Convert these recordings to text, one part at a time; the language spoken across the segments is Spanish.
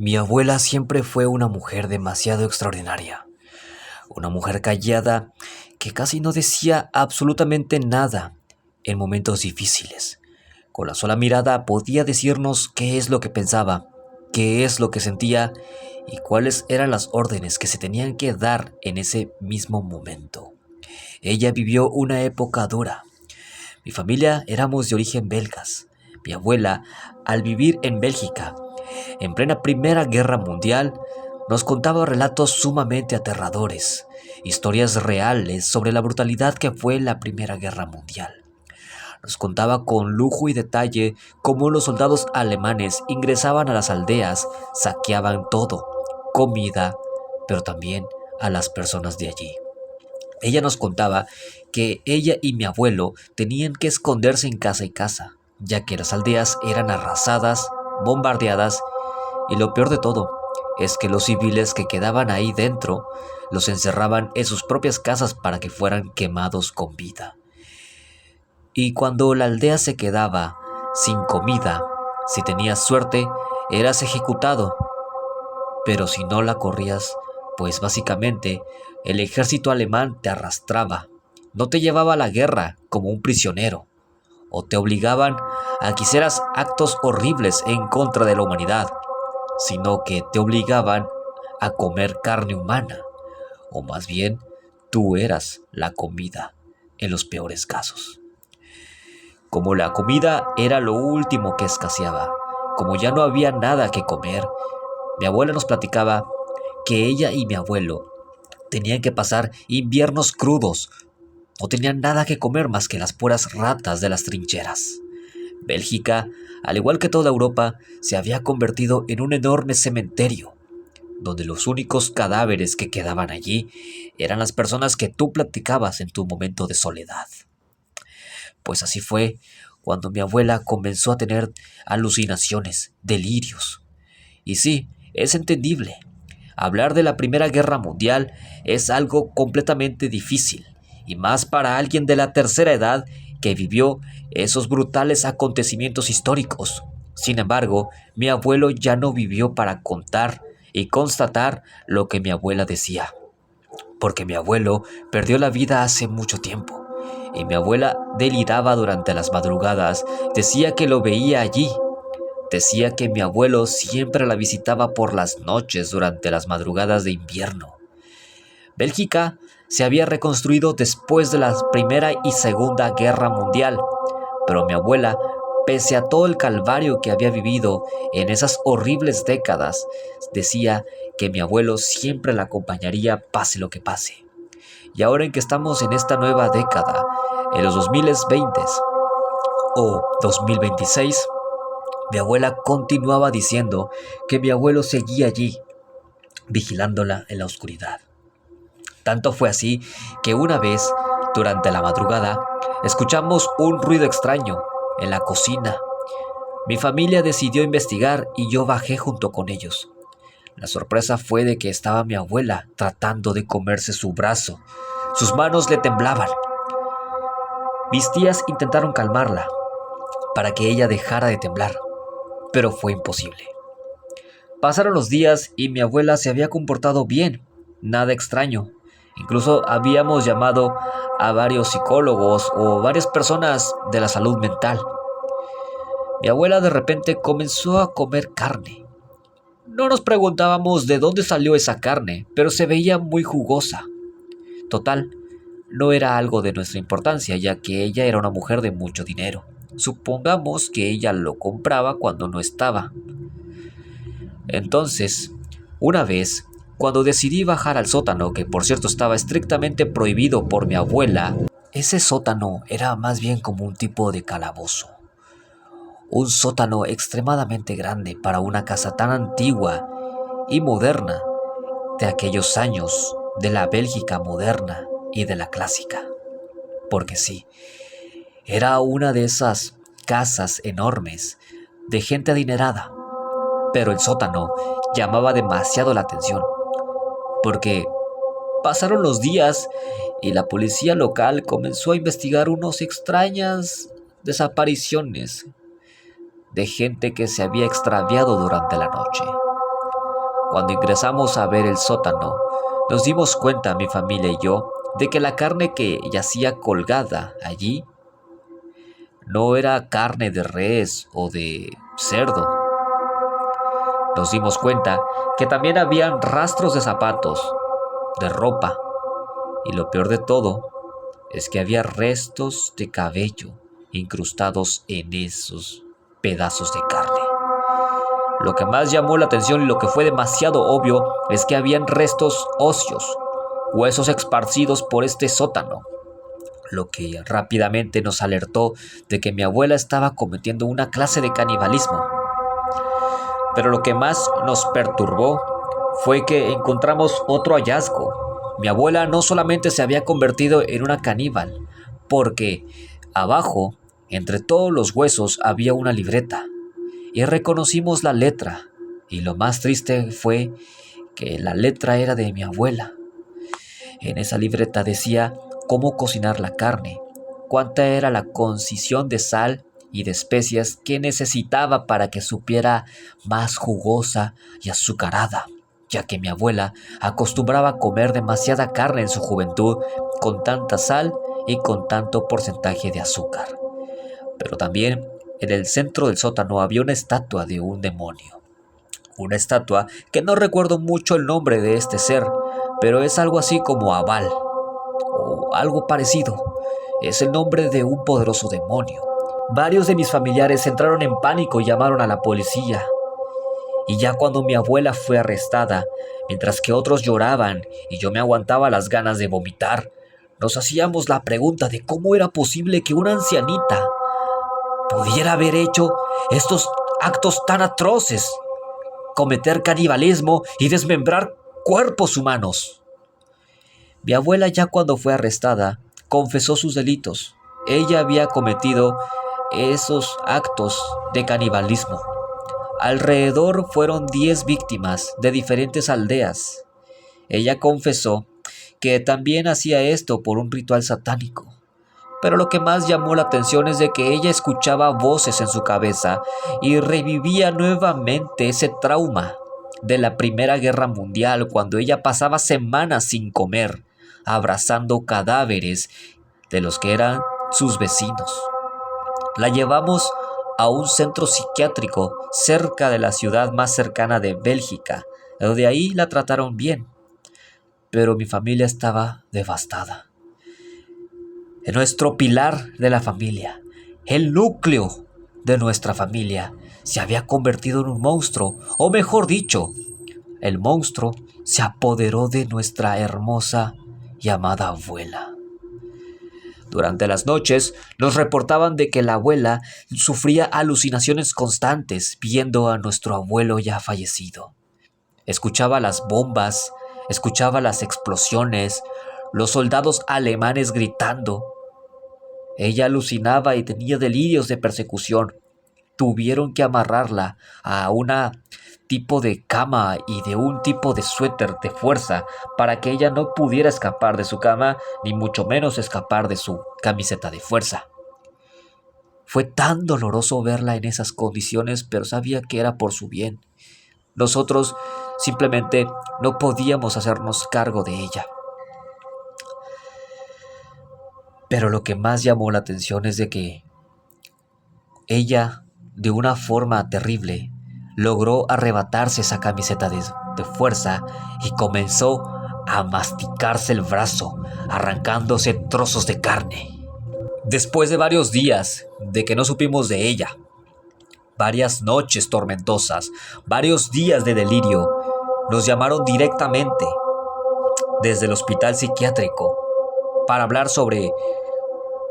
Mi abuela siempre fue una mujer demasiado extraordinaria, una mujer callada que casi no decía absolutamente nada en momentos difíciles. Con la sola mirada podía decirnos qué es lo que pensaba, qué es lo que sentía y cuáles eran las órdenes que se tenían que dar en ese mismo momento. Ella vivió una época dura. Mi familia éramos de origen belgas. Mi abuela, al vivir en Bélgica, en plena Primera Guerra Mundial, nos contaba relatos sumamente aterradores, historias reales sobre la brutalidad que fue la Primera Guerra Mundial. Nos contaba con lujo y detalle cómo los soldados alemanes ingresaban a las aldeas, saqueaban todo, comida, pero también a las personas de allí. Ella nos contaba que ella y mi abuelo tenían que esconderse en casa y casa, ya que las aldeas eran arrasadas, bombardeadas y lo peor de todo es que los civiles que quedaban ahí dentro los encerraban en sus propias casas para que fueran quemados con vida. Y cuando la aldea se quedaba sin comida, si tenías suerte, eras ejecutado. Pero si no la corrías, pues básicamente el ejército alemán te arrastraba. No te llevaba a la guerra como un prisionero, o te obligaban a que hicieras actos horribles en contra de la humanidad, sino que te obligaban a comer carne humana, o más bien, tú eras la comida en los peores casos. Como la comida era lo último que escaseaba, como ya no había nada que comer, mi abuela nos platicaba que ella y mi abuelo tenían que pasar inviernos crudos, no tenían nada que comer más que las puras ratas de las trincheras. Bélgica, al igual que toda Europa, se había convertido en un enorme cementerio, donde los únicos cadáveres que quedaban allí eran las personas que tú platicabas en tu momento de soledad. Pues así fue cuando mi abuela comenzó a tener alucinaciones, delirios. Y sí, es entendible. Hablar de la Primera Guerra Mundial es algo completamente difícil, y más para alguien de la tercera edad que vivió esos brutales acontecimientos históricos. Sin embargo, mi abuelo ya no vivió para contar y constatar lo que mi abuela decía, porque mi abuelo perdió la vida hace mucho tiempo, y mi abuela deliraba durante las madrugadas, decía que lo veía allí. Decía que mi abuelo siempre la visitaba por las noches durante las madrugadas de invierno. Bélgica se había reconstruido después de la Primera y Segunda Guerra Mundial, pero mi abuela, pese a todo el calvario que había vivido en esas horribles décadas, decía que mi abuelo siempre la acompañaría pase lo que pase. Y ahora en que estamos en esta nueva década, en los 2020 o 2026, mi abuela continuaba diciendo que mi abuelo seguía allí, vigilándola en la oscuridad. Tanto fue así que una vez, durante la madrugada, escuchamos un ruido extraño en la cocina. Mi familia decidió investigar y yo bajé junto con ellos. La sorpresa fue de que estaba mi abuela tratando de comerse su brazo. Sus manos le temblaban. Mis tías intentaron calmarla para que ella dejara de temblar, pero fue imposible. Pasaron los días y mi abuela se había comportado bien, nada extraño. Incluso habíamos llamado a varios psicólogos o varias personas de la salud mental. Mi abuela de repente comenzó a comer carne. No nos preguntábamos de dónde salió esa carne, pero se veía muy jugosa. Total, no era algo de nuestra importancia, ya que ella era una mujer de mucho dinero. Supongamos que ella lo compraba cuando no estaba. Entonces, una vez, cuando decidí bajar al sótano, que por cierto estaba estrictamente prohibido por mi abuela, ese sótano era más bien como un tipo de calabozo. Un sótano extremadamente grande para una casa tan antigua y moderna de aquellos años de la Bélgica moderna y de la clásica. Porque sí, era una de esas casas enormes de gente adinerada. Pero el sótano llamaba demasiado la atención, porque pasaron los días y la policía local comenzó a investigar unas extrañas desapariciones de gente que se había extraviado durante la noche. Cuando ingresamos a ver el sótano, nos dimos cuenta, mi familia y yo, de que la carne que yacía colgada allí no era carne de res o de cerdo. Nos dimos cuenta que también habían rastros de zapatos, de ropa, y lo peor de todo es que había restos de cabello incrustados en esos pedazos de carne. Lo que más llamó la atención y lo que fue demasiado obvio es que habían restos óseos, huesos esparcidos por este sótano, lo que rápidamente nos alertó de que mi abuela estaba cometiendo una clase de canibalismo. Pero lo que más nos perturbó fue que encontramos otro hallazgo. Mi abuela no solamente se había convertido en una caníbal, porque abajo, entre todos los huesos, había una libreta, y reconocimos la letra, y lo más triste fue que la letra era de mi abuela. En esa libreta decía cómo cocinar la carne, cuánta era la concisión de sal y de especias que necesitaba para que supiera más jugosa y azucarada, ya que mi abuela acostumbraba a comer demasiada carne en su juventud con tanta sal y con tanto porcentaje de azúcar. Pero también en el centro del sótano había una estatua de un demonio. Una estatua que no recuerdo mucho el nombre de este ser, pero es algo así como Abal, o algo parecido. Es el nombre de un poderoso demonio. Varios de mis familiares entraron en pánico y llamaron a la policía. Y ya cuando mi abuela fue arrestada, mientras que otros lloraban y yo me aguantaba las ganas de vomitar, nos hacíamos la pregunta de cómo era posible que una ancianita pudiera haber hecho estos actos tan atroces, cometer canibalismo y desmembrar cuerpos humanos. Mi abuela, ya cuando fue arrestada, confesó sus delitos. Ella había cometido esos actos de canibalismo. Alrededor fueron 10 víctimas de diferentes aldeas. Ella confesó que también hacía esto por un ritual satánico. Pero lo que más llamó la atención es de que ella escuchaba voces en su cabeza y revivía nuevamente ese trauma de la Primera Guerra Mundial, cuando ella pasaba semanas sin comer, abrazando cadáveres de los que eran sus vecinos. La llevamos a un centro psiquiátrico cerca de la ciudad más cercana de Bélgica, donde ahí la trataron bien, pero mi familia estaba devastada. Nuestro pilar de la familia, el núcleo de nuestra familia, se había convertido en un monstruo, o mejor dicho, el monstruo se apoderó de nuestra hermosa y amada abuela. Durante las noches nos reportaban de que la abuela sufría alucinaciones constantes viendo a nuestro abuelo ya fallecido. Escuchaba las bombas, escuchaba las explosiones, los soldados alemanes gritando. Ella alucinaba y tenía delirios de persecución. Tuvieron que amarrarla a una tipo de cama y de un tipo de suéter de fuerza para que ella no pudiera escapar de su cama, ni mucho menos escapar de su camiseta de fuerza. Fue tan doloroso verla en esas condiciones, pero sabía que era por su bien. Nosotros simplemente no podíamos hacernos cargo de ella. Pero lo que más llamó la atención es de que ella, de una forma terrible, logró arrebatarse esa camiseta de fuerza y comenzó a masticarse el brazo, arrancándose trozos de carne. Después de varios días de que no supimos de ella, varias noches tormentosas, varios días de delirio, nos llamaron directamente desde el hospital psiquiátrico para hablar sobre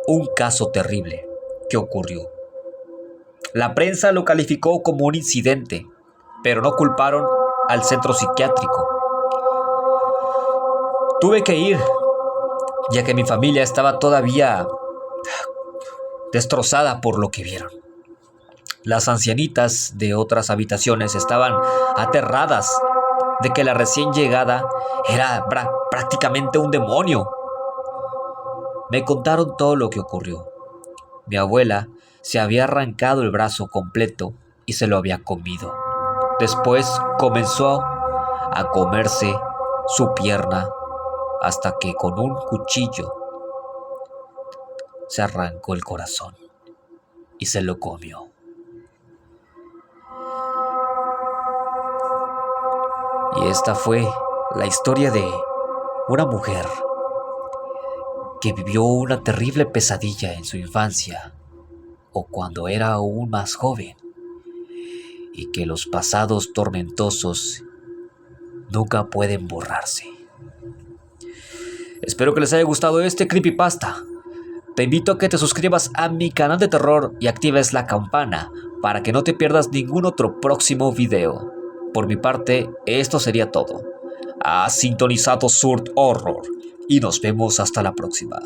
un caso terrible que ocurrió. La prensa lo calificó como un incidente, pero no culparon al centro psiquiátrico. Tuve que ir, ya que mi familia estaba todavía destrozada por lo que vieron. Las ancianitas de otras habitaciones estaban aterradas de que la recién llegada era prácticamente un demonio. Me contaron todo lo que ocurrió. Mi abuela se había arrancado el brazo completo y se lo había comido. Después comenzó a comerse su pierna hasta que con un cuchillo se arrancó el corazón y se lo comió. Y esta fue la historia de una mujer que vivió una terrible pesadilla en su infancia o cuando era aún más joven, y que los pasados tormentosos nunca pueden borrarse. Espero que les haya gustado este creepypasta. Te invito a que te suscribas a mi canal de terror y actives la campana para que no te pierdas ningún otro próximo video. Por mi parte, esto sería todo. Has sintonizado Surd Horror y nos vemos hasta la próxima.